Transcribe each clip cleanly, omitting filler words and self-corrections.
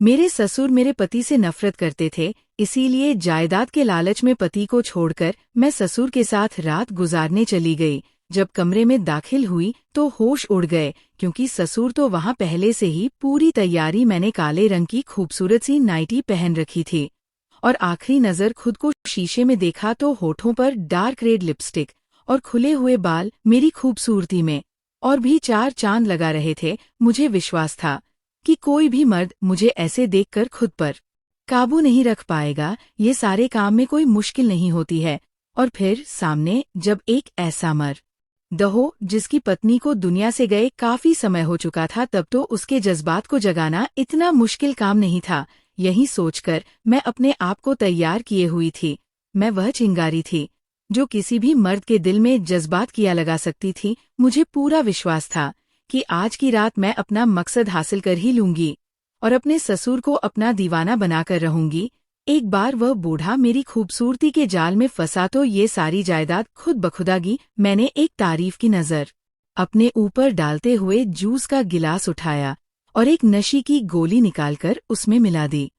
मेरे ससुर मेरे पति से नफरत करते थे, इसीलिए जायदाद के लालच में पति को छोड़कर मैं ससुर के साथ रात गुजारने चली गई। जब कमरे में दाखिल हुई तो होश उड़ गए, क्योंकि ससुर तो वहां पहले से ही पूरी तैयारी। मैंने काले रंग की खूबसूरत सी नाइटी पहन रखी थी और आखिरी नजर खुद को शीशे में देखा तो होठों पर डार्क रेड लिपस्टिक और खुले हुए बाल मेरी खूबसूरती में और भी चार चांद लगा रहे थे। मुझे विश्वास था कि कोई भी मर्द मुझे ऐसे देखकर खुद पर काबू नहीं रख पाएगा। ये सारे काम में कोई मुश्किल नहीं होती है। और फिर सामने जब एक ऐसा मर्द हो जिसकी पत्नी को दुनिया से गए काफी समय हो चुका था, तब तो उसके जज्बात को जगाना इतना मुश्किल काम नहीं था। यही सोचकर मैं अपने आप को तैयार किए हुई थी। मैं वह चिंगारी थी जो किसी भी मर्द के दिल में जज्बात किया लगा सकती थी। मुझे पूरा विश्वास था कि आज की रात मैं अपना मकसद हासिल कर ही लूंगी और अपने ससुर को अपना दीवाना बनाकर रहूंगी। एक बार वह बूढ़ा मेरी खूबसूरती के जाल में फंसा तो ये सारी जायदाद खुद बखुदागी। मैंने एक तारीफ की नजर अपने ऊपर डालते हुए जूस का गिलास उठाया और एक नशे की गोली निकालकर उसमें मिला दी।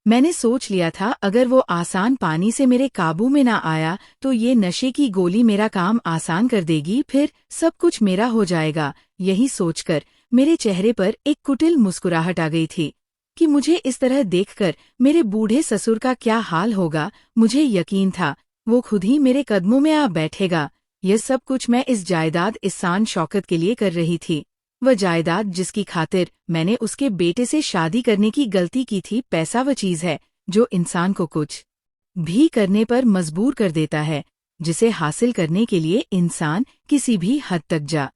मैंने सोच लिया था अगर वो आसान पानी से मेरे काबू में ना आया तो ये नशे की गोली मेरा काम आसान कर देगी, फिर सब कुछ मेरा हो जाएगा। यही सोचकर मेरे चेहरे पर एक कुटिल मुस्कुराहट आ गई थी कि मुझे इस तरह देखकर मेरे बूढ़े ससुर का क्या हाल होगा। मुझे यकीन था वो खुद ही मेरे कदमों में आ बैठेगा। यह सब कुछ मैं इस जायदाद इसान शौकत के लिए कर रही थी, वह जायदाद जिसकी खातिर मैंने उसके बेटे से शादी करने की गलती की थी। पैसा वह चीज है जो इंसान को कुछ भी करने पर मजबूर कर देता है, जिसे हासिल करने के लिए इंसान किसी भी हद तक जा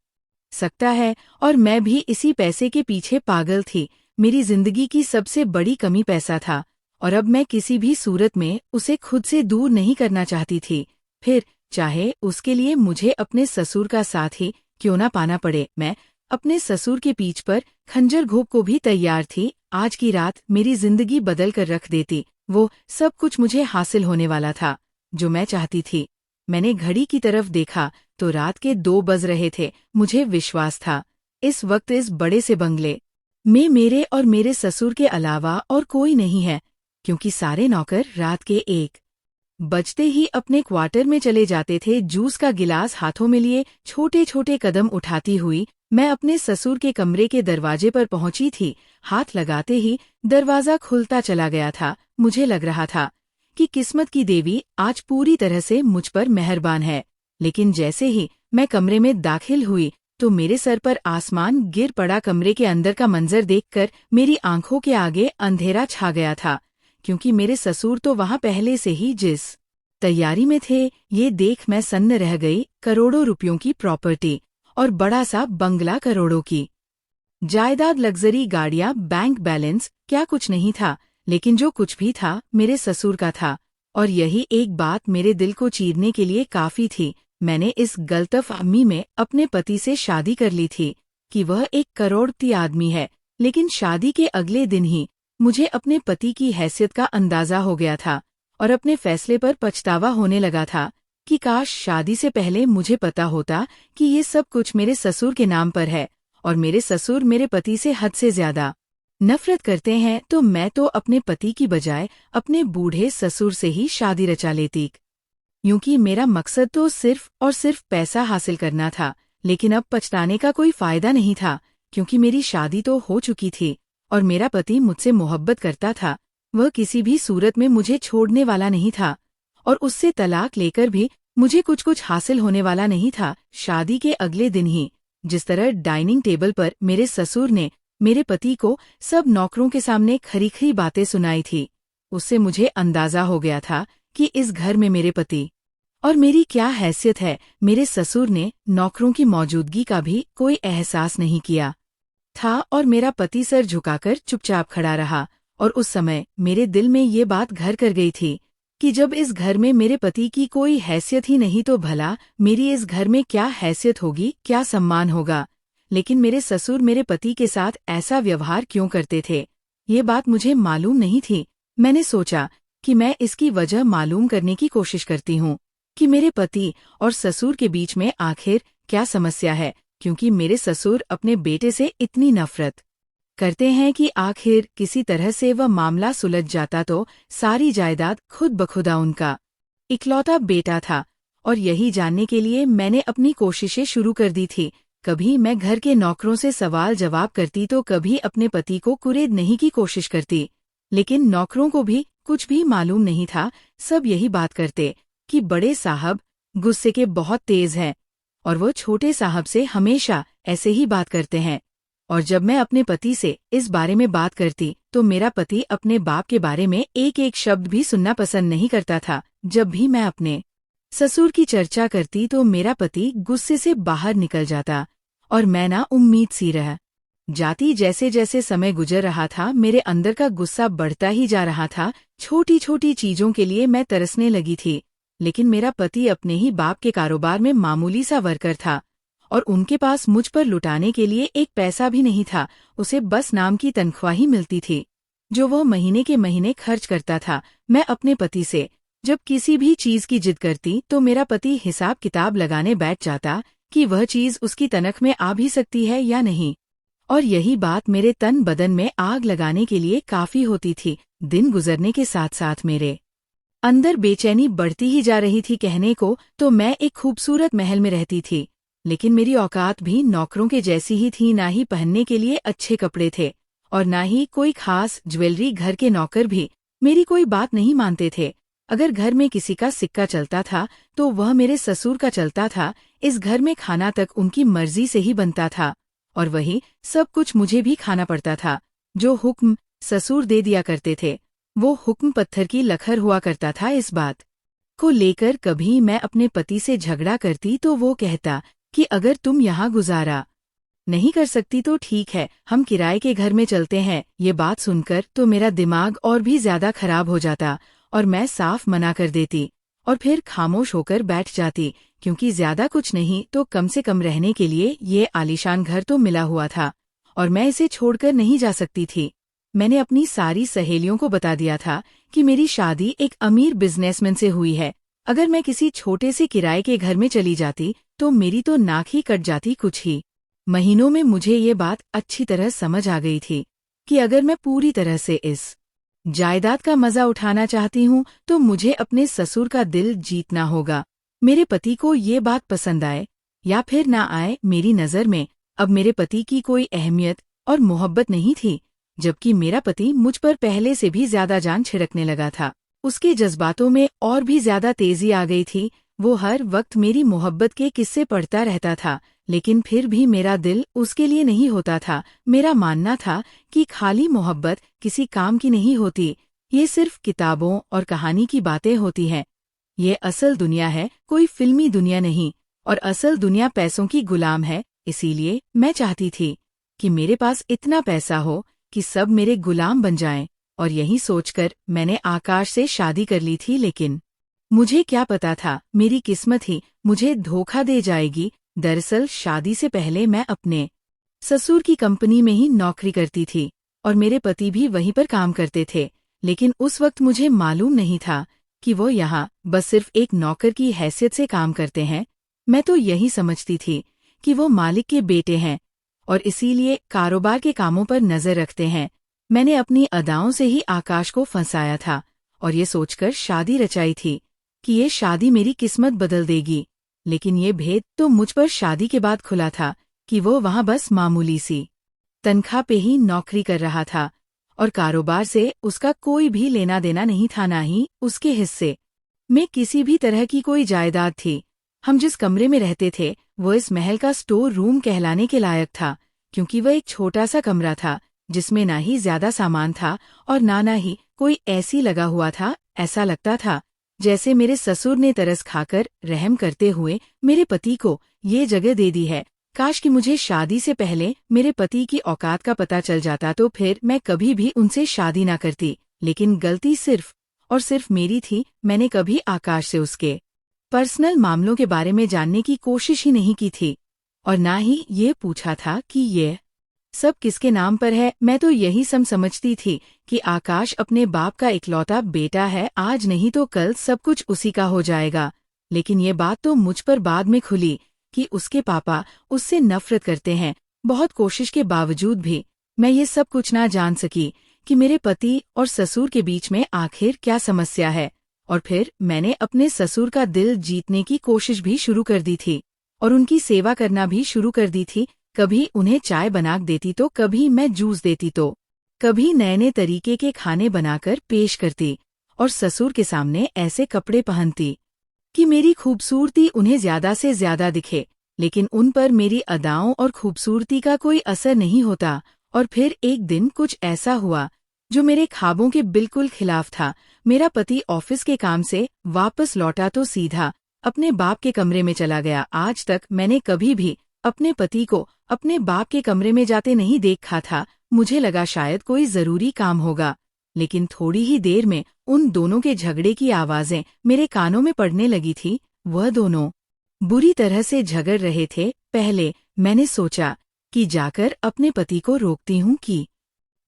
सकता है। और मैं भी इसी पैसे के पीछे पागल थी। मेरी जिंदगी की सबसे बड़ी कमी पैसा था और अब मैं किसी भी सूरत में उसे खुद से दूर नहीं करना चाहती थी, फिर चाहे उसके लिए मुझे अपने ससुर का साथ ही क्यों ना पाना पड़े। मैं अपने ससुर के पीठ पर खंजर घोंप को भी तैयार थी। आज की रात मेरी जिंदगी बदल कर रख देती। वो सब कुछ मुझे हासिल होने वाला था जो मैं चाहती थी। मैंने घड़ी की तरफ देखा तो रात के 2 बज रहे थे। मुझे विश्वास था इस वक्त इस बड़े से बंगले में मेरे और मेरे ससुर के अलावा और कोई नहीं है, क्योंकि सारे नौकर रात के 1 बजते ही अपने क्वार्टर में चले जाते थे। जूस का गिलास हाथों में लिए छोटे छोटे कदम उठाती हुई मैं अपने ससुर के कमरे के दरवाजे पर पहुंची थी। हाथ लगाते ही दरवाजा खुलता चला गया था। मुझे लग रहा था कि किस्मत की देवी आज पूरी तरह से मुझ पर मेहरबान है। लेकिन जैसे ही मैं कमरे में दाखिल हुई तो मेरे सर पर आसमान गिर पड़ा। कमरे के अंदर का मंजर देखकर मेरी आंखों के आगे अंधेरा छा गया था, क्योंकि मेरे ससुर तो वहां पहले से ही जिस तैयारी में थे, ये देख मैं सन्न रह गई। करोड़ों रुपयों की प्रॉपर्टी और बड़ा सा बंगला, करोड़ों की जायदाद, लग्जरी गाड़ियां, बैंक बैलेंस, क्या कुछ नहीं था। लेकिन जो कुछ भी था मेरे ससुर का था, और यही एक बात मेरे दिल को चीरने के लिए काफी थी। मैंने इस गलतफहमी में अपने पति से शादी कर ली थी कि वह एक करोड़पति आदमी है, लेकिन शादी के अगले दिन ही मुझे अपने पति की हैसियत का अंदाजा हो गया था और अपने फैसले पर पछतावा होने लगा था कि काश शादी से पहले मुझे पता होता कि ये सब कुछ मेरे ससुर के नाम पर है और मेरे ससुर मेरे पति से हद से ज्यादा नफरत करते हैं, तो मैं तो अपने पति की बजाय अपने बूढ़े ससुर से ही शादी रचा लेती, क्योंकि मेरा मकसद तो सिर्फ और सिर्फ पैसा हासिल करना था। लेकिन अब पछताने का कोई फायदा नहीं था, क्योंकि मेरी शादी तो हो चुकी थी और मेरा पति मुझसे मोहब्बत करता था। वह किसी भी सूरत में मुझे छोड़ने वाला नहीं था और उससे तलाक लेकर भी मुझे कुछ कुछ हासिल होने वाला नहीं था। शादी के अगले दिन ही जिस तरह डाइनिंग टेबल पर मेरे ससुर ने मेरे पति को सब नौकरों के सामने खरी खरी बातें सुनाई थी, उससे मुझे अंदाजा हो गया था कि इस घर में मेरे पति और मेरी क्या हैसियत है। मेरे ससुर ने नौकरों की मौजूदगी का भी कोई एहसास नहीं किया था और मेरा पति सर झुकाकर चुपचाप खड़ा रहा। और उस समय मेरे दिल में ये बात घर कर गई थी कि जब इस घर में मेरे पति की कोई हैसियत ही नहीं तो भला मेरी इस घर में क्या हैसियत होगी, क्या सम्मान होगा। लेकिन मेरे ससुर मेरे पति के साथ ऐसा व्यवहार क्यों करते थे, ये बात मुझे मालूम नहीं थी। मैंने सोचा कि मैं इसकी वजह मालूम करने की कोशिश करती हूँ कि मेरे पति और ससुर के बीच में आखिर क्या समस्या है, क्योंकि मेरे ससुर अपने बेटे से इतनी नफरत करते हैं कि आखिर किसी तरह से वह मामला सुलझ जाता तो सारी जायदाद खुद बखुदा उनका इकलौता बेटा था। और यही जानने के लिए मैंने अपनी कोशिशें शुरू कर दी थी। कभी मैं घर के नौकरों से सवाल जवाब करती तो कभी अपने पति को कुरेदने की कोशिश करती, लेकिन नौकरों को भी कुछ भी मालूम नहीं था। सब यही बात करते कि बड़े साहब गुस्से के बहुत तेज हैं और वो छोटे साहब से हमेशा ऐसे ही बात करते हैं। और जब मैं अपने पति से इस बारे में बात करती तो मेरा पति अपने बाप के बारे में एक एक शब्द भी सुनना पसंद नहीं करता था। जब भी मैं अपने ससुर की चर्चा करती तो मेरा पति गुस्से से बाहर निकल जाता और मैं ना उम्मीद सी रह जाती। जैसे जैसे समय गुजर रहा था मेरे अंदर का गुस्सा बढ़ता ही जा रहा था। छोटी छोटी चीजों के लिए मैं तरसने लगी थी, लेकिन मेरा पति अपने ही बाप के कारोबार में मामूली सा वर्कर था और उनके पास मुझ पर लुटाने के लिए एक पैसा भी नहीं था। उसे बस नाम की तनख्वाह ही मिलती थी जो वह महीने के महीने खर्च करता था। मैं अपने पति से जब किसी भी चीज की जिद करती तो मेरा पति हिसाब किताब लगाने बैठ जाता कि वह चीज उसकी तनख्वाह में आ भी सकती है या नहीं। और यही बात मेरे तन बदन में आग लगाने के लिए काफी होती थी। दिन गुजरने के साथ साथ मेरे अंदर बेचैनी बढ़ती ही जा रही थी। कहने को तो मैं एक खूबसूरत महल में रहती थी, लेकिन मेरी औकात भी नौकरों के जैसी ही थी। ना ही पहनने के लिए अच्छे कपड़े थे और ना ही कोई खास ज्वेलरी। घर के नौकर भी मेरी कोई बात नहीं मानते थे। अगर घर में किसी का सिक्का चलता था तो वह मेरे ससुर का चलता था। इस घर में खाना तक उनकी मर्जी से ही बनता था और वही सब कुछ मुझे भी खाना पड़ता था। जो हुक्म ससुर दे दिया करते थे वो हुक्म पत्थर की लखर हुआ करता था। इस बात को लेकर कभी मैं अपने पति से झगड़ा करती तो वो कहता कि अगर तुम यहाँ गुजारा नहीं कर सकती तो ठीक है, हम किराए के घर में चलते हैं। ये बात सुनकर तो मेरा दिमाग और भी ज्यादा खराब हो जाता और मैं साफ मना कर देती और फिर खामोश होकर बैठ जाती, क्योंकि ज्यादा कुछ नहीं तो कम से कम रहने के लिए ये आलीशान घर तो मिला हुआ था और मैं इसे छोड़कर नहीं जा सकती थी। मैंने अपनी सारी सहेलियों को बता दिया था कि मेरी शादी एक अमीर बिजनेसमैन से हुई है। अगर मैं किसी छोटे से किराए के घर में चली जाती तो मेरी तो नाक ही कट जाती। कुछ ही महीनों में मुझे ये बात अच्छी तरह समझ आ गई थी कि अगर मैं पूरी तरह से इस जायदाद का मजा उठाना चाहती हूँ तो मुझे अपने ससुर का दिल जीतना होगा। मेरे पति को ये बात पसंद आए या फिर ना आए, मेरी नज़र में अब मेरे पति की कोई अहमियत और मोहब्बत नहीं थी, जबकि मेरा पति मुझ पर पहले से भी ज्यादा जान छिड़कने लगा था। उसके जज्बातों में और भी ज्यादा तेजी आ गई थी। वो हर वक्त मेरी मोहब्बत के किस्से पढ़ता रहता था, लेकिन फिर भी मेरा दिल उसके लिए नहीं होता था। मेरा मानना था कि खाली मोहब्बत किसी काम की नहीं होती, ये सिर्फ किताबों और कहानी की बातें होती हैं। ये असल दुनिया है, कोई फिल्मी दुनिया नहीं, और असल दुनिया पैसों की गुलाम है। इसीलिए मैं चाहती थी कि मेरे पास इतना पैसा हो कि सब मेरे गुलाम बन जाएं, और यही सोचकर मैंने आकाश से शादी कर ली थी। लेकिन मुझे क्या पता था मेरी किस्मत ही मुझे धोखा दे जाएगी। दरअसल शादी से पहले मैं अपने ससुर की कंपनी में ही नौकरी करती थी और मेरे पति भी वहीं पर काम करते थे, लेकिन उस वक्त मुझे मालूम नहीं था कि वो यहाँ बस सिर्फ एक नौकर की हैसियत से काम करते हैं। मैं तो यही समझती थी कि वो मालिक के बेटे हैं और इसीलिए कारोबार के कामों पर नजर रखते हैं। मैंने अपनी अदाओं से ही आकाश को फंसाया था और ये सोचकर शादी रचाई थी कि ये शादी मेरी किस्मत बदल देगी। लेकिन ये भेद तो मुझ पर शादी के बाद खुला था कि वो वहाँ बस मामूली सी तनख्वाह पे ही नौकरी कर रहा था और कारोबार से उसका कोई भी लेना देना नहीं था, ना ही उसके हिस्से में किसी भी तरह की कोई जायदाद थी। हम जिस कमरे में रहते थे वो इस महल का स्टोर रूम कहलाने के लायक था, क्योंकि वह एक छोटा सा कमरा था जिसमें ना ही ज्यादा सामान था और ना ही कोई एसी लगा हुआ था। ऐसा लगता था जैसे मेरे ससुर ने तरस खाकर रहम करते हुए मेरे पति को ये जगह दे दी है। काश कि मुझे शादी से पहले मेरे पति की औकात का पता चल जाता तो फिर मैं कभी भी उनसे शादी ना करती। लेकिन गलती सिर्फ और सिर्फ मेरी थी। मैंने कभी आकाश से उसके पर्सनल मामलों के बारे में जानने की कोशिश ही नहीं की थी और ना ही ये पूछा था कि ये सब किसके नाम पर है। मैं तो यही समझती थी कि आकाश अपने बाप का इकलौता बेटा है, आज नहीं तो कल सब कुछ उसी का हो जाएगा। लेकिन ये बात तो मुझ पर बाद में खुली कि उसके पापा उससे नफरत करते हैं। बहुत कोशिश के बावजूद भी मैं ये सब कुछ ना जान सकी कि मेरे पति और ससुर के बीच में आखिर क्या समस्या है। और फिर मैंने अपने ससुर का दिल जीतने की कोशिश भी शुरू कर दी थी और उनकी सेवा करना भी शुरू कर दी थी। कभी उन्हें चाय बना देती तो कभी मैं जूस देती तो कभी नए नए तरीके के खाने बनाकर पेश करती और ससुर के सामने ऐसे कपड़े पहनती कि मेरी खूबसूरती उन्हें ज्यादा से ज्यादा दिखे, लेकिन उन पर मेरी अदाओं और खूबसूरती का कोई असर नहीं होता। और फिर एक दिन कुछ ऐसा हुआ जो मेरे ख्वाबों के बिल्कुल खिलाफ था। मेरा पति ऑफिस के काम से वापस लौटा तो सीधा अपने बाप के कमरे में चला गया। आज तक मैंने कभी भी अपने पति को अपने बाप के कमरे में जाते नहीं देखा था। मुझे लगा शायद कोई जरूरी काम होगा, लेकिन थोड़ी ही देर में उन दोनों के झगड़े की आवाजें मेरे कानों में पड़ने लगी थी। वह दोनों बुरी तरह से झगड़ रहे थे। पहले मैंने सोचा कि जाकर अपने पति को रोकती हूँ कि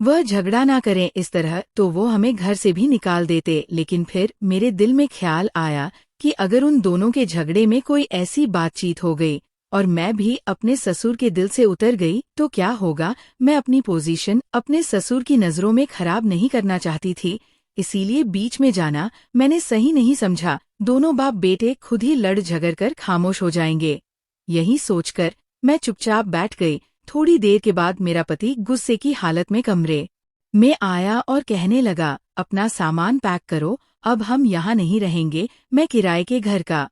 वह झगड़ा ना करें, इस तरह तो वो हमें घर से भी निकाल देते। लेकिन फिर मेरे दिल में ख्याल आया कि अगर उन दोनों के झगड़े में कोई ऐसी बातचीत हो गई और मैं भी अपने ससुर के दिल से उतर गई तो क्या होगा। मैं अपनी पोजीशन अपने ससुर की नजरों में खराब नहीं करना चाहती थी, इसीलिए बीच में जाना मैंने सही नहीं समझा। दोनों बाप बेटे खुद ही लड़ झगड़ कर खामोश हो जाएंगे, यही सोचकर मैं चुपचाप बैठ गई। थोड़ी देर के बाद मेरा पति गुस्से की हालत में कमरे में आया और कहने लगा, अपना सामान पैक करो, अब हम यहाँ नहीं रहेंगे, मैं किराए के घर का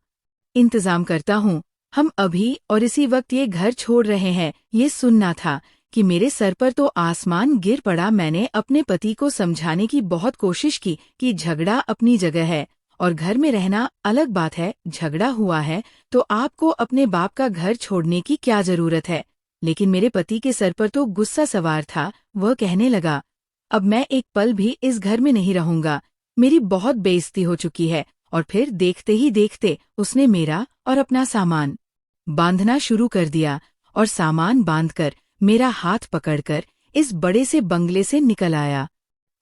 इंतजाम करता हूँ। हम अभी और इसी वक्त ये घर छोड़ रहे हैं। ये सुनना था कि मेरे सर पर तो आसमान गिर पड़ा। मैंने अपने पति को समझाने की बहुत कोशिश की कि झगड़ा अपनी जगह है और घर में रहना अलग बात है। झगड़ा हुआ है तो आपको अपने बाप का घर छोड़ने की क्या जरूरत है। लेकिन मेरे पति के सर पर तो गुस्सा सवार था। वह कहने लगा, अब मैं एक पल भी इस घर में नहीं रहूंगा, मेरी बहुत बेइज्जती हो चुकी है। और फिर देखते ही देखते उसने मेरा और अपना सामान बांधना शुरू कर दिया और सामान बांधकर मेरा हाथ पकड़कर इस बड़े से बंगले से निकल आया।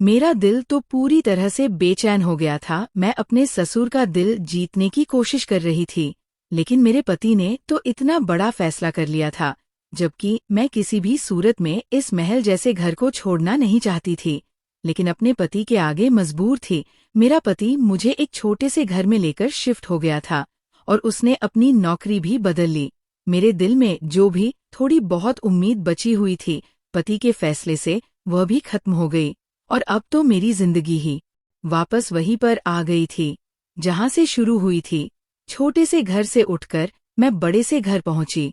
मेरा दिल तो पूरी तरह से बेचैन हो गया था। मैं अपने ससुर का दिल जीतने की कोशिश कर रही थी, लेकिन मेरे पति ने तो इतना बड़ा फैसला कर लिया था, जबकि मैं किसी भी सूरत में इस महल जैसे घर को छोड़ना नहीं चाहती थी, लेकिन अपने पति के आगे मजबूर थी। मेरा पति मुझे एक छोटे से घर में लेकर शिफ्ट हो गया था और उसने अपनी नौकरी भी बदल ली। मेरे दिल में जो भी थोड़ी बहुत उम्मीद बची हुई थी पति के फैसले से, वह भी खत्म हो गई और अब तो मेरी जिंदगी ही वापस वहीं पर आ गई थी जहां से शुरू हुई थी। छोटे से घर से उठकर मैं बड़े से घर पहुंची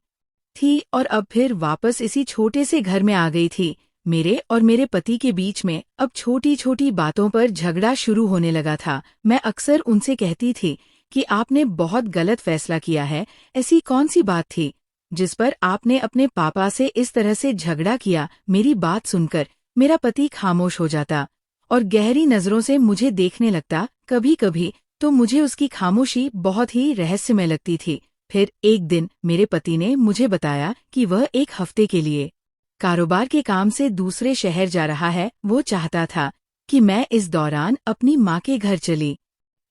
थी और अब फिर वापस इसी छोटे से घर में आ गई थी। मेरे और मेरे पति के बीच में अब छोटी छोटी बातों पर झगड़ा शुरू होने लगा था। मैं अक्सर उनसे कहती थी कि आपने बहुत गलत फैसला किया है। ऐसी कौन सी बात थी जिस पर आपने अपने पापा से इस तरह से झगड़ा किया। मेरी बात सुनकर मेरा पति खामोश हो जाता और गहरी नजरों से मुझे देखने लगता। कभी कभी तो मुझे उसकी खामोशी बहुत ही रहस्यमय लगती थी। फिर एक दिन मेरे पति ने मुझे बताया कि वह एक हफ्ते के लिए कारोबार के काम से दूसरे शहर जा रहा है। वो चाहता था कि मैं इस दौरान अपनी माँ के घर चली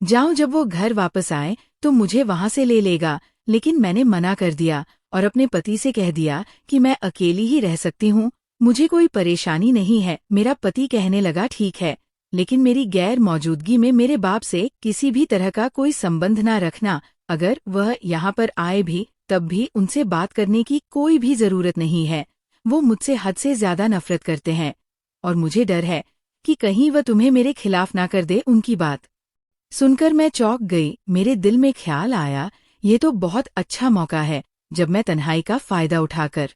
जाऊं। जब वो घर वापस आए तो मुझे वहां से ले लेगा, लेकिन मैंने मना कर दिया और अपने पति से कह दिया कि मैं अकेली ही रह सकती हूँ, मुझे कोई परेशानी नहीं है। मेरा पति कहने लगा, ठीक है, लेकिन मेरी गैर मौजूदगी में मेरे बाप से किसी भी तरह का कोई संबंध ना रखना। अगर वह यहाँ पर आए भी तब भी उनसे बात करने की कोई भी जरूरत नहीं है। वो मुझसे हद से ज्यादा नफरत करते हैं और मुझे डर है कि कहीं वह तुम्हें मेरे खिलाफ ना कर दे। उनकी बात सुनकर मैं चौंक गई। मेरे दिल में ख्याल आया, ये तो बहुत अच्छा मौका है जब मैं तन्हाई का फायदा उठाकर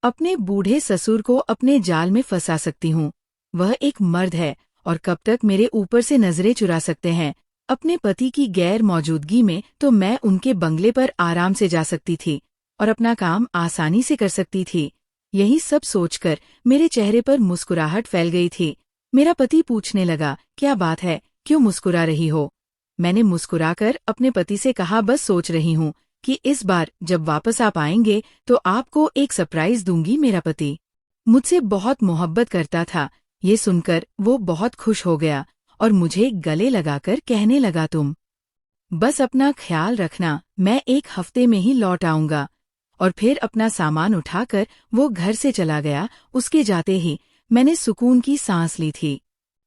अपने बूढ़े ससुर को अपने जाल में फंसा सकती हूँ। वह एक मर्द है और कब तक मेरे ऊपर से नजरें चुरा सकते हैं। अपने पति की गैर मौजूदगी में तो मैं उनके बंगले पर आराम से जा सकती थी और अपना काम आसानी से कर सकती थी। यही सब सोचकर मेरे चेहरे पर मुस्कुराहट फैल गई थी। मेरा पति पूछने लगा, क्या बात है, क्यों मुस्कुरा रही हो। मैंने मुस्कुराकर अपने पति से कहा, बस सोच रही हूँ कि इस बार जब वापस आप आएंगे तो आपको एक सरप्राइज दूंगी। मेरा पति मुझसे बहुत मोहब्बत करता था। ये सुनकर वो बहुत खुश हो गया और मुझे गले लगाकर कहने लगा, तुम बस अपना ख्याल रखना, मैं एक हफ्ते में ही लौट आऊंगा। और फिर अपना सामान उठाकर वो घर से चला गया। उसके जाते ही मैंने सुकून की सांस ली थी।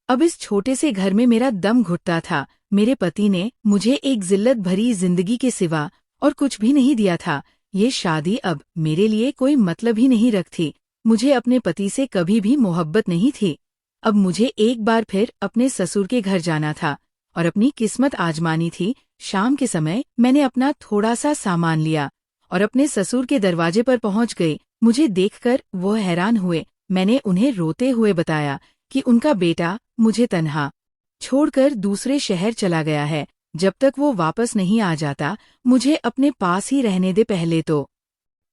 अब इस छोटे से घर में मेरा दम घुटता था। मेरे पति ने मुझे एक जिल्लत भरी जिंदगी के सिवा और कुछ भी नहीं दिया था। ये शादी अब मेरे लिए कोई मतलब ही नहीं रखती। मुझे अपने पति से कभी भी मोहब्बत नहीं थी। अब मुझे एक बार फिर अपने ससुर के घर जाना था और अपनी किस्मत आजमानी थी। शाम के समय मैंने अपना थोड़ा सा सामान लिया और अपने ससुर के दरवाजे पर पहुंच गई। मुझे देखकर वो हैरान हुए। मैंने उन्हें रोते हुए बताया कि उनका बेटा मुझे तन्हा छोड़कर दूसरे शहर चला गया है। जब तक वो वापस नहीं आ जाता मुझे अपने पास ही रहने दे पहले तो।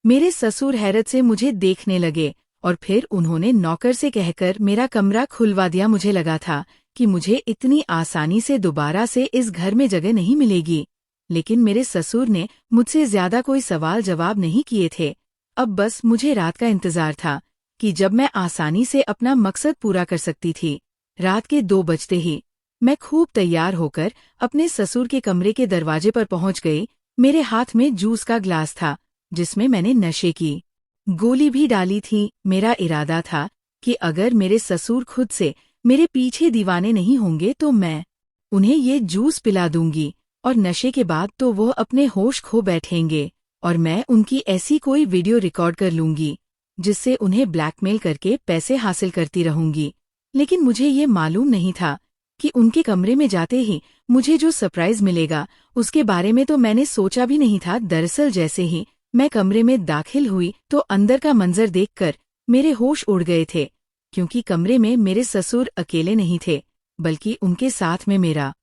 मेरे ससुर हैरत से मुझे देखने लगे और फिर उन्होंने नौकर से कहकर मेरा कमरा खुलवा दिया। मुझे लगा था कि मुझे इतनी आसानी से दोबारा से इस घर में जगह नहीं मिलेगी, लेकिन मेरे ससुर ने मुझसे ज्यादा कोई सवाल जवाब नहीं किए थे। अब बस मुझे रात का इंतजार था कि जब मैं आसानी से अपना मकसद पूरा कर सकती थी। रात के 2 बजते ही मैं खूब तैयार होकर अपने ससुर के कमरे के दरवाजे पर पहुंच गई। मेरे हाथ में जूस का ग्लास था जिसमें मैंने नशे की गोली भी डाली थी। मेरा इरादा था कि अगर मेरे ससुर खुद से मेरे पीछे दीवाने नहीं होंगे तो मैं उन्हें ये जूस पिला दूंगी और नशे के बाद तो वो अपने होश खो बैठेंगे और मैं उनकी ऐसी कोई वीडियो रिकॉर्ड कर लूंगी जिससे उन्हें ब्लैकमेल करके पैसे हासिल करती रहूंगी। लेकिन मुझे ये मालूम नहीं था कि उनके कमरे में जाते ही मुझे जो सरप्राइज मिलेगा उसके बारे में तो मैंने सोचा भी नहीं था। दरअसल जैसे ही मैं कमरे में दाखिल हुई तो अंदर का मंजर देखकर मेरे होश उड़ गए थे, क्योंकि कमरे में मेरे ससुर अकेले नहीं थे बल्कि उनके साथ में मेरा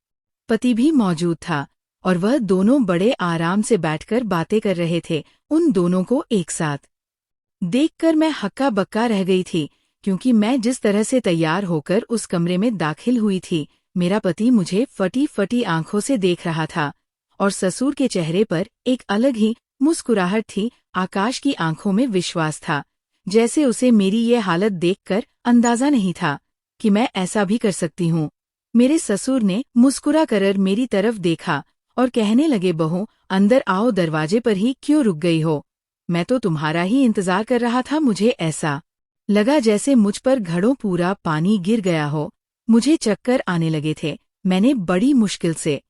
पति भी मौजूद था और वह दोनों बड़े आराम से बैठकर बातें कर रहे थे। उन दोनों को एक साथ देखकर मैं हक्का बक्का रह गई थी, क्योंकि मैं जिस तरह से तैयार होकर उस कमरे में दाखिल हुई थी मेरा पति मुझे फटी फटी आंखों से देख रहा था और ससुर के चेहरे पर एक अलग ही मुस्कुराहट थी। आकाश की आंखों में विश्वास था, जैसे उसे मेरी ये हालत देखकर अंदाजा नहीं था कि मैं ऐसा भी कर सकती हूँ। मेरे ससुर ने मुस्कुरा कर मेरी तरफ देखा और कहने लगे, बहू अंदर आओ, दरवाजे पर ही क्यों रुक गई हो? मैं तो तुम्हारा ही इंतजार कर रहा था। मुझे ऐसा लगा जैसे मुझ पर घड़ों पूरा पानी गिर गया हो। मुझे चक्कर आने लगे थे। मैंने बड़ी मुश्किल से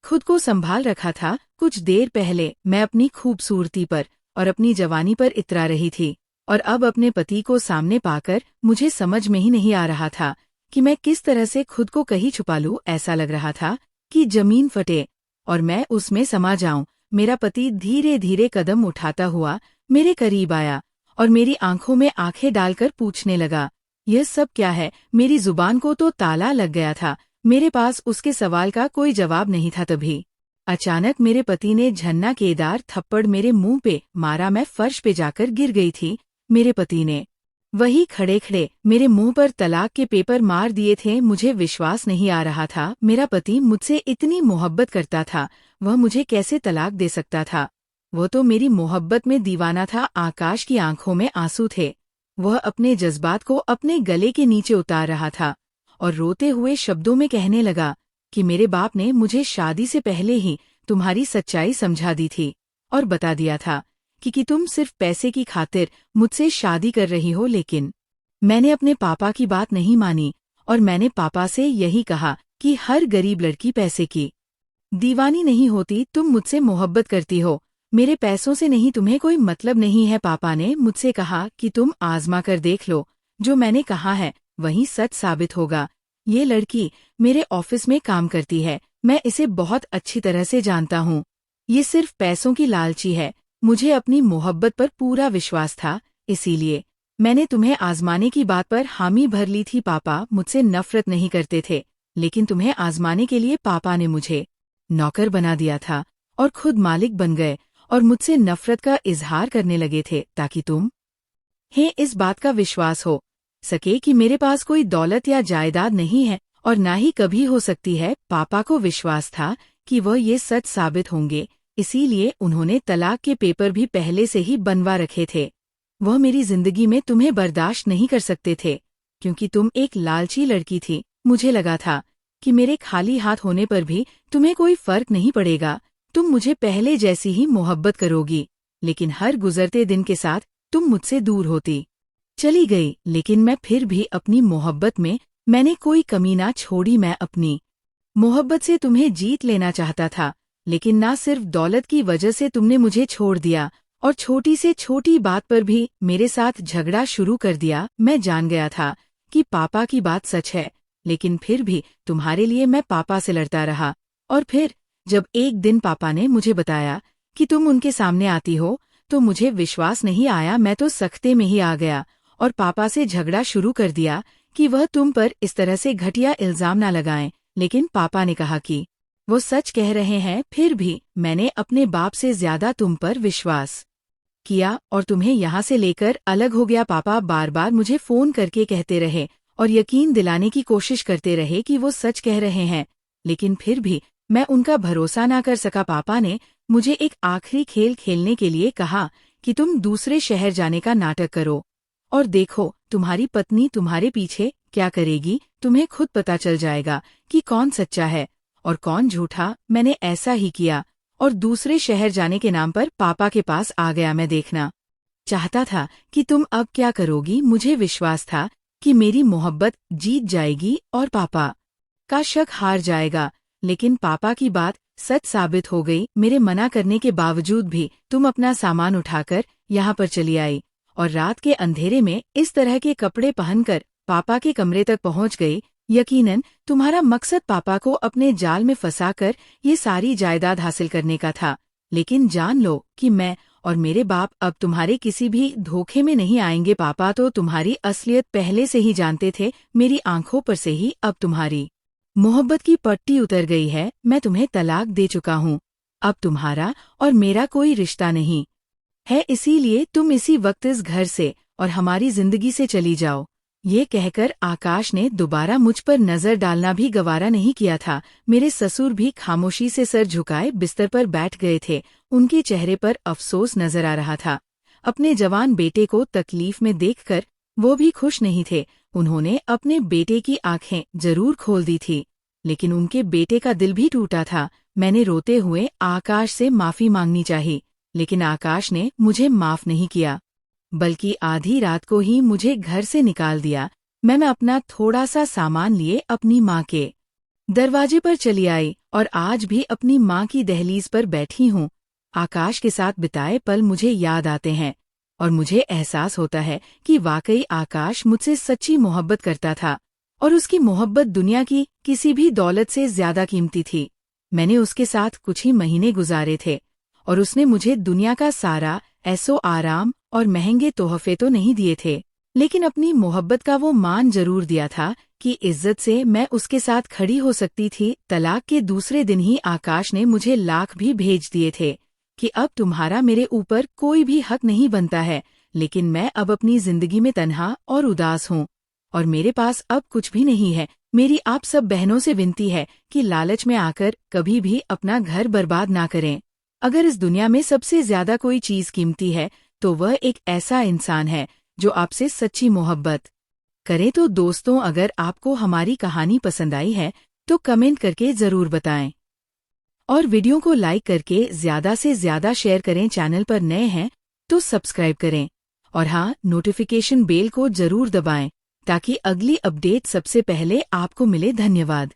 खुद को संभाल रखा था। कुछ देर पहले मैं अपनी खूबसूरती पर और अपनी जवानी पर इतरा रही थी और अब अपने पति को सामने पाकर मुझे समझ में ही नहीं आ रहा था कि मैं किस तरह से खुद को कहीं छुपा लूं। ऐसा लग रहा था कि जमीन फटे और मैं उसमें समा जाऊं। मेरा पति धीरे धीरे कदम उठाता हुआ मेरे करीब आया और मेरी आंखों में आंखें डालकर पूछने लगा, यह सब क्या है? मेरी जुबान को तो ताला लग गया था। मेरे पास उसके सवाल का कोई जवाब नहीं था। तभी अचानक मेरे पति ने झन्नाकेदार थप्पड़ मेरे मुंह पे मारा। मैं फर्श पे जाकर गिर गई थी। मेरे पति ने वही खड़े खड़े मेरे मुंह पर तलाक के पेपर मार दिए थे। मुझे विश्वास नहीं आ रहा था, मेरा पति मुझसे इतनी मोहब्बत करता था, वह मुझे कैसे तलाक दे सकता था? वो तो मेरी मोहब्बत में दीवाना था। आकाश की आंखों में आंसू थे। वह अपने जज्बात को अपने गले के नीचे उतार रहा था और रोते हुए शब्दों में कहने लगा कि मेरे बाप ने मुझे शादी से पहले ही तुम्हारी सच्चाई समझा दी थी और बता दिया था कि तुम सिर्फ पैसे की खातिर मुझसे शादी कर रही हो। लेकिन मैंने अपने पापा की बात नहीं मानी और मैंने पापा से यही कहा कि हर गरीब लड़की पैसे की दीवानी नहीं होती। तुम मुझसे मोहब्बत करती हो, मेरे पैसों से नहीं, तुम्हें कोई मतलब नहीं है। पापा ने मुझसे कहा कि तुम आजमा कर देख लो, जो मैंने कहा है वही सच साबित होगा। ये लड़की मेरे ऑफिस में काम करती है, मैं इसे बहुत अच्छी तरह से जानता हूँ। ये सिर्फ पैसों की लालची है। मुझे अपनी मोहब्बत पर पूरा विश्वास था, इसीलिए मैंने तुम्हें आजमाने की बात पर हामी भर ली थी। पापा मुझसे नफरत नहीं करते थे, लेकिन तुम्हें आजमाने के लिए पापा ने मुझे नौकर बना दिया था और खुद मालिक बन गए और मुझसे नफरत का इजहार करने लगे थे ताकि तुम्हें इस बात का विश्वास हो सके कि मेरे पास कोई दौलत या जायदाद नहीं है और ना ही कभी हो सकती है। पापा को विश्वास था कि वह ये सच साबित होंगे, इसीलिए उन्होंने तलाक के पेपर भी पहले से ही बनवा रखे थे। वह मेरी जिंदगी में तुम्हें बर्दाश्त नहीं कर सकते थे, क्योंकि तुम एक लालची लड़की थी। मुझे लगा था कि मेरे खाली हाथ होने पर भी तुम्हें कोई फर्क नहीं पड़ेगा, तुम मुझे पहले जैसी ही मोहब्बत करोगी। लेकिन हर गुजरते दिन के साथ तुम मुझसे दूर होती चली गई, लेकिन मैं फिर भी अपनी मोहब्बत में मैंने कोई कमी ना छोड़ी। मैं अपनी मोहब्बत से तुम्हें जीत लेना चाहता था, लेकिन ना सिर्फ दौलत की वजह से तुमने मुझे छोड़ दिया और छोटी से छोटी बात पर भी मेरे साथ झगड़ा शुरू कर दिया। मैं जान गया था कि पापा की बात सच है, लेकिन फिर भी तुम्हारे लिए मैं पापा से लड़ता रहा। और फिर जब एक दिन पापा ने मुझे बताया कि तुम उनके सामने आती हो, तो मुझे विश्वास नहीं आया। मैं तो सख्ते में ही आ गया और पापा से झगड़ा शुरू कर दिया कि वह तुम पर इस तरह से घटिया इल्जाम ना लगाएं। लेकिन पापा ने कहा कि वो सच कह रहे हैं। फिर भी मैंने अपने बाप से ज्यादा तुम पर विश्वास किया और तुम्हें यहाँ से लेकर अलग हो गया। पापा बार बार मुझे फोन करके कहते रहे और यकीन दिलाने की कोशिश करते रहे कि वो सच कह रहे हैं, लेकिन फिर भी मैं उनका भरोसा ना कर सका। पापा ने मुझे एक आखिरी खेल खेलने के लिए कहा कि तुम दूसरे शहर जाने का नाटक करो और देखो तुम्हारी पत्नी तुम्हारे पीछे क्या करेगी। तुम्हें खुद पता चल जाएगा कि कौन सच्चा है और कौन झूठा। मैंने ऐसा ही किया और दूसरे शहर जाने के नाम पर पापा के पास आ गया। मैं देखना चाहता था कि तुम अब क्या करोगी। मुझे विश्वास था कि मेरी मोहब्बत जीत जाएगी और पापा का शक हार जाएगा, लेकिन पापा की बात सच साबित हो गई। मेरे मना करने के बावजूद भी तुम अपना सामान उठाकर यहाँ पर चली आई और रात के अंधेरे में इस तरह के कपड़े पहनकर पापा के कमरे तक पहुँच गई। यकीनन तुम्हारा मकसद पापा को अपने जाल में फंसाकर ये सारी जायदाद हासिल करने का था, लेकिन जान लो कि मैं और मेरे बाप अब तुम्हारे किसी भी धोखे में नहीं आएंगे। पापा तो तुम्हारी असलियत पहले से ही जानते थे। मेरी आंखों पर से ही अब तुम्हारी मोहब्बत की पट्टी उतर गई है। मैं तुम्हें तलाक दे चुका हूँ। अब तुम्हारा और मेरा कोई रिश्ता नहीं है, इसीलिए तुम इसी वक्त इस घर से और हमारी जिंदगी से चली जाओ। ये कहकर आकाश ने दोबारा मुझ पर नजर डालना भी गवारा नहीं किया था। मेरे ससुर भी खामोशी से सर झुकाए बिस्तर पर बैठ गए थे। उनके चेहरे पर अफसोस नजर आ रहा था। अपने जवान बेटे को तकलीफ में देखकर वो भी खुश नहीं थे। उन्होंने अपने बेटे की आंखें जरूर खोल दी थी, लेकिन उनके बेटे का दिल भी टूटा था। मैंने रोते हुए आकाश से माफी मांगनी चाहिए, लेकिन आकाश ने मुझे माफ नहीं किया, बल्कि आधी रात को ही मुझे घर से निकाल दिया। मैं अपना थोड़ा सा सामान लिए अपनी माँ के दरवाजे पर चली आई और आज भी अपनी माँ की दहलीज पर बैठी हूँ। आकाश के साथ बिताए पल मुझे याद आते हैं और मुझे एहसास होता है कि वाकई आकाश मुझसे सच्ची मोहब्बत करता था और उसकी मोहब्बत दुनिया की किसी भी दौलत से ज्यादा कीमती थी। मैंने उसके साथ कुछ ही महीने गुजारे थे और उसने मुझे दुनिया का सारा ऐसो आराम और महंगे तोहफे तो नहीं दिए थे, लेकिन अपनी मोहब्बत का वो मान जरूर दिया था कि इज्जत से मैं उसके साथ खड़ी हो सकती थी। तलाक के दूसरे दिन ही आकाश ने मुझे लाख भी भेज दिए थे कि अब तुम्हारा मेरे ऊपर कोई भी हक नहीं बनता है, लेकिन मैं अब अपनी जिंदगी में तन्हा और उदास हूँ और मेरे पास अब कुछ भी नहीं है। मेरी आप सब बहनों से विनती है कि लालच में आकर कभी भी अपना घर बर्बाद ना करें। अगर इस दुनिया में सबसे ज्यादा कोई चीज कीमती है तो वह एक ऐसा इंसान है जो आपसे सच्ची मोहब्बत करे। तो दोस्तों, अगर आपको हमारी कहानी पसंद आई है तो कमेंट करके जरूर बताएं और वीडियो को लाइक करके ज्यादा से ज्यादा शेयर करें। चैनल पर नए हैं तो सब्सक्राइब करें और हाँ, नोटिफिकेशन बेल को जरूर दबाएं ताकि अगली अपडेट सबसे पहले आपको मिले। धन्यवाद।